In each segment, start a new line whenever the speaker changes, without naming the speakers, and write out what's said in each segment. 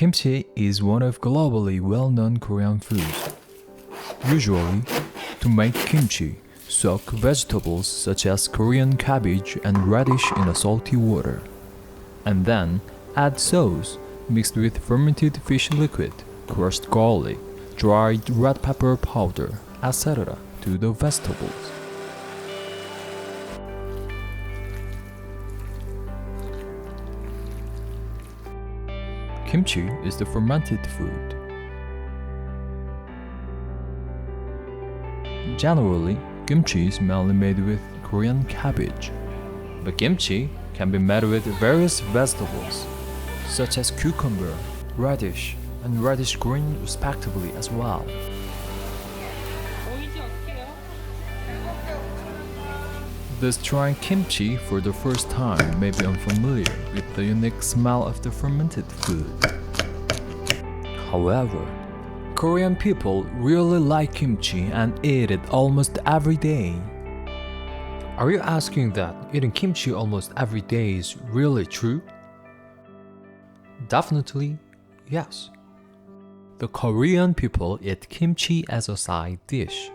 Kimchi is one of globally well-known Korean foods. Usually, to make kimchi, soak vegetables such as Korean cabbage and radish in a salty water, and then add sauce mixed with fermented fish liquid, crushed garlic, dried red pepper powder, etc. to the vegetables. Kimchi is the fermented food. Generally, kimchi is mainly made with Korean cabbage, but kimchi can be made with various vegetables, such as cucumber, radish, and radish green respectively as well. Those trying kimchi for the first time may be unfamiliar with the unique smell of the fermented food. However, Korean people really like kimchi and eat it almost every day. Are you asking that eating kimchi almost every day is really true? Definitely, yes. The Korean people eat kimchi as a side dish.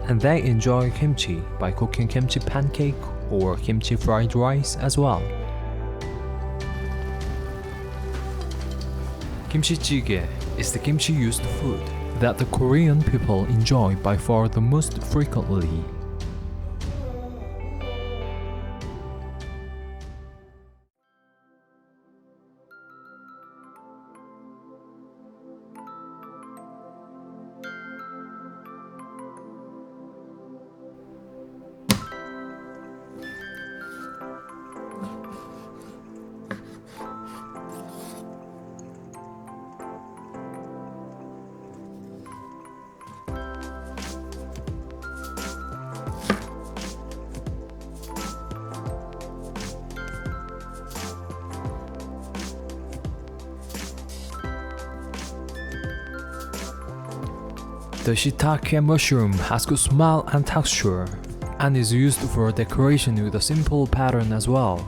And they enjoy kimchi by cooking kimchi pancake or kimchi fried rice as well. Kimchi찌개 is the kimchi-used food that the Korean people enjoy by far the most frequently. The shiitake mushroom has good smell and texture, and is used for decoration with a simple pattern as well.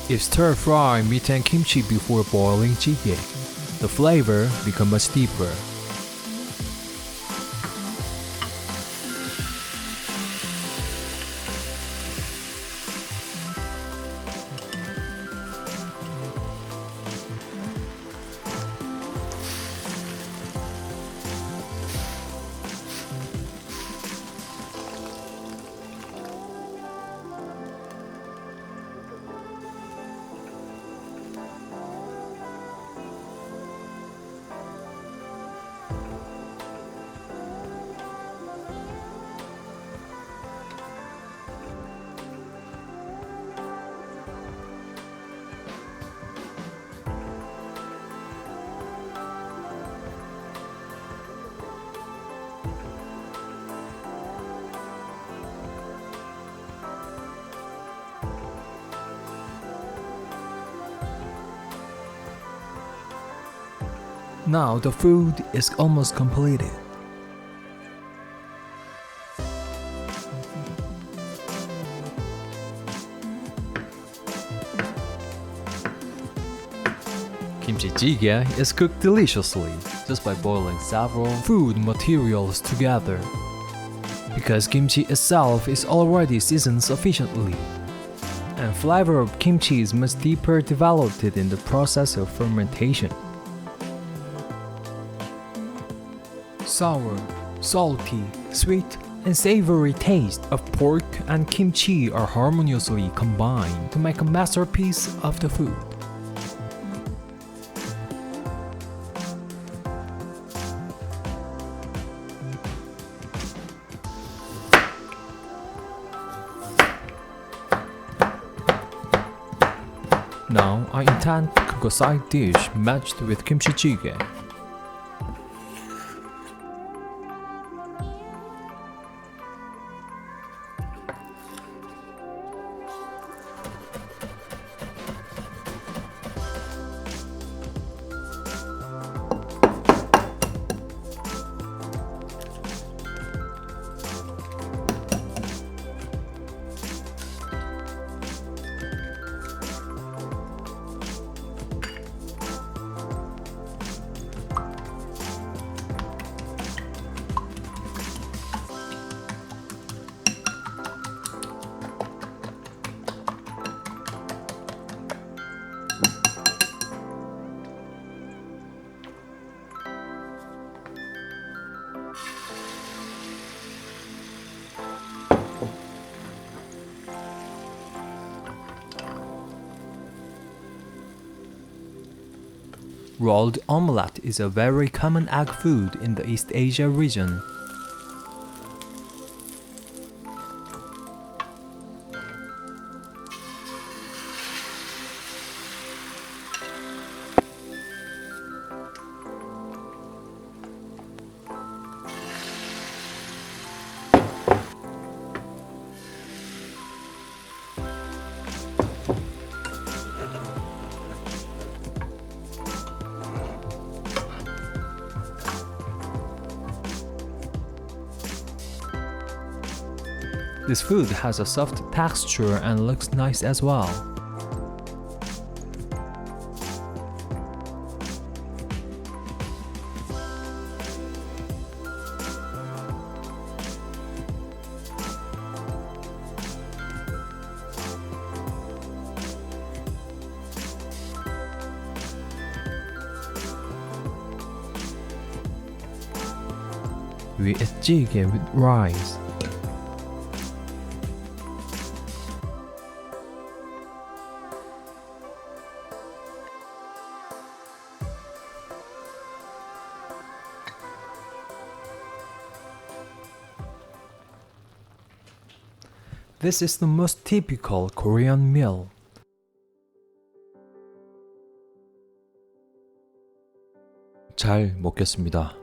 If stir-fry meat and kimchi before boiling jjigae, the flavor becomes much deeper. Now the food is almost completed. Kimchi찌개 is cooked deliciously just by boiling several food materials together, because kimchi itself is already seasoned sufficiently. and flavor of kimchi is much deeper developed in the process of fermentation. Sour, salty, sweet, and savory taste of pork and kimchi are harmoniously combined to make a masterpiece of the food. Now I intend to cook a side dish matched with 김치찌개. Rolled omelette is a very common egg food in the East Asia region. This food has a soft texture and looks nice as well. We eat jjigae with rice. This is the most typical Korean meal. 잘 먹겠습니다.